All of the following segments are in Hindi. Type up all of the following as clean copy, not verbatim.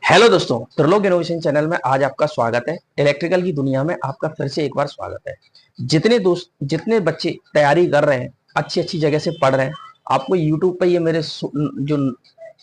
हेलो दोस्तों, त्रिलोक इनोवेशन चैनल में आज आपका स्वागत है। इलेक्ट्रिकल की दुनिया में आपका फिर से एक बार स्वागत है। जितने बच्चे तैयारी कर रहे हैं, अच्छी अच्छी जगह से पढ़ रहे हैं, आपको यूट्यूब पे ये मेरे जो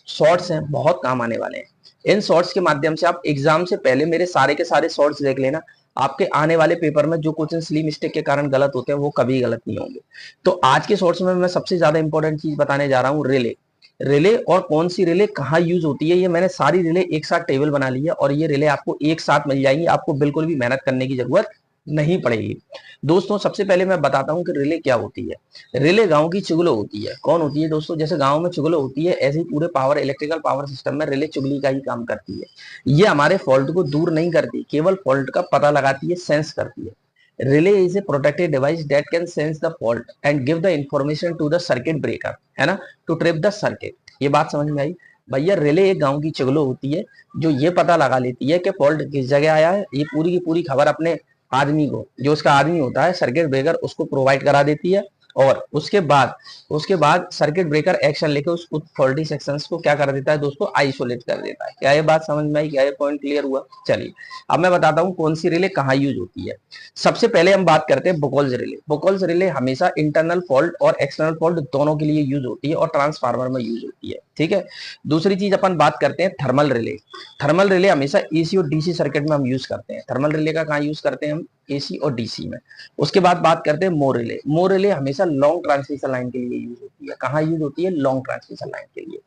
शॉर्ट्स हैं बहुत काम आने वाले हैं। इन शॉर्ट्स के माध्यम से आप एग्जाम से पहले मेरे सारे के सारे शॉर्ट्स देख लेना। आपके आने वाले पेपर में जो क्वेश्चन सिली मिस्टेक के कारण गलत होते हैं वो कभी गलत नहीं होंगे। तो आज के शॉर्ट्स में मैं सबसे ज्यादा इंपॉर्टेंट चीज बताने जा रहा हूँ, रिले। रिले और कौन सी रिले कहाँ यूज होती है, ये मैंने सारी रिले एक साथ टेबल बना ली है और ये रिले आपको एक साथ मिल जाएंगी। आपको बिल्कुल भी मेहनत करने की जरूरत नहीं पड़ेगी। दोस्तों, सबसे पहले मैं बताता हूँ कि रिले क्या होती है। रिले गांव की चुगलो होती है। कौन होती है दोस्तों? जैसे गांव में चुगलो होती है, ऐसे ही पूरे पावर इलेक्ट्रिकल पावर सिस्टम में रिले चुगली का ही काम करती है। ये हमारे फॉल्ट को दूर नहीं करती, केवल फॉल्ट का पता लगाती है, सेंस करती है। Relay is a protected device that can sense the fault and give the information to the circuit breaker, है ना, to trip the circuit। ये बात समझ में आई? भैया, रिले एक गांव की चुगलो होती है जो ये पता लगा लेती है कि फॉल्ट किस जगह आया है। ये पूरी की पूरी खबर अपने आदमी को, जो उसका आदमी होता है सर्किट ब्रेकर, उसको प्रोवाइड करा देती है। और उसके बाद सर्किट ब्रेकर एक्शन लेके उस फॉल्टी सेक्शंस को क्या कर देता है दोस्तों? आइसोलेट कर देता है। क्या ये बात समझ में आई? क्या ये पॉइंट क्लियर हुआ? चलिए, अब मैं बताता हूँ कौन सी रिले कहाँ यूज होती है। सबसे पहले हम बात करते हैं बुकोल्स रिले। बुकोल्स रिले हमेशा इंटरनल फॉल्ट और एक्सटर्नल फॉल्ट दोनों के लिए यूज होती है और ट्रांसफार्मर में यूज होती है। ठीक है। दूसरी चीज अपन बात करते हैं थर्मल रिले। थर्मल रिले हमेशा एसी और डीसी सर्किट में हम यूज करते हैं। थर्मल रिले का कहाँ यूज करते हैं हम? एसी और डीसी में। उसके बाद बात करते हैं मोर रिले। मोर रिले हमेशा लॉन्ग ट्रांसमिशन लाइन के लिए यूज होती है। कहाँ यूज होती है? लॉन्ग ट्रांसमिशन लाइन के लिए।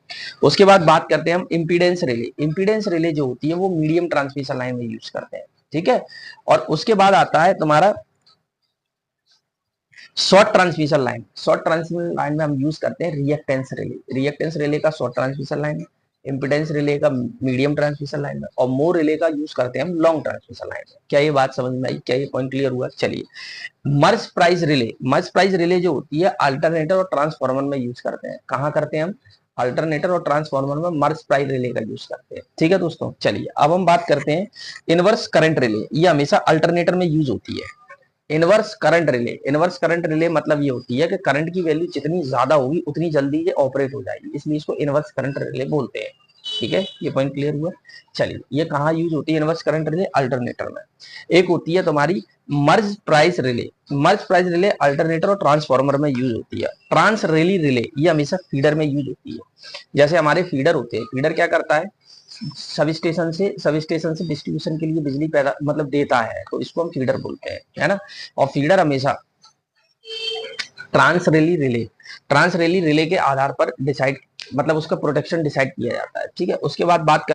उसके बाद बात करते हैं हम इंपीडेंस रिले। इंपीडेंस रिले जो होती है वो मीडियम ट्रांसमिशन लाइन में यूज करते हैं। ठीक है। और उसके बाद आता है तुम्हारा short transmission line. Short transmission line में हम यूज करते हैं रिएक्टेंस रिले। रिएक्टेंस रिले का शॉर्ट ट्रांसमिशन लाइन है, इंपीडेंस रिले का मीडियम ट्रांसमिशन लाइन में, और मोर रिले का यूज करते हैं हम लॉन्ग ट्रांसमिशन लाइन में। क्या ये बात समझ में आई? क्या ये पॉइंट क्लियर हुआ? चलिए, मर्ज प्राइस रिले। मर्ज प्राइस रिले जो होती है अल्टरनेटर और ट्रांसफार्मर में यूज करते हैं। कहाँ करते हैं हम? अल्टरनेटर और ट्रांसफार्मर में मर्ज प्राइस रिले का यूज करते हैं। ठीक है दोस्तों। चलिए, अब हम बात करते हैं इनवर्स करंट रिले। ये हमेशा अल्टरनेटर में यूज होती है। Inverse current relay. Inverse current relay मतलब ये होती है कि करंट की वैल्यू जितनी ज्यादा होगी उतनी जल्दी ये ऑपरेट हो जाएगी, इसलिए इसको इनवर्स करंट रिले बोलते हैं। ठीक है, ये पॉइंट क्लियर हुआ? चलिए, ये कहाँ यूज होती है इनवर्स करंट रिले? अल्टरनेटर में। एक होती है तुम्हारी मर्ज प्राइस रिले। मर्ज प्राइस रिले अल्टरनेटर और ट्रांसफार्मर में यूज होती है। ट्रांस रेली रिले ये हमेशा फीडर में यूज होती है। जैसे हमारे फीडर होते हैं, फीडर क्या करता है? सब स्टेशन से डिस्ट्रीब्यूशन के लिए बिजली पैदा मतलब देता है, तो इसको हम फीडर बोलते हैं, है ना। और फीडर हमेशा ट्रांस रेली रिले के आधार पर डिसाइड मतलब उसका प्रोटेक्शन डिसाइड किया जाता है। ठीक है। उसके बाद बात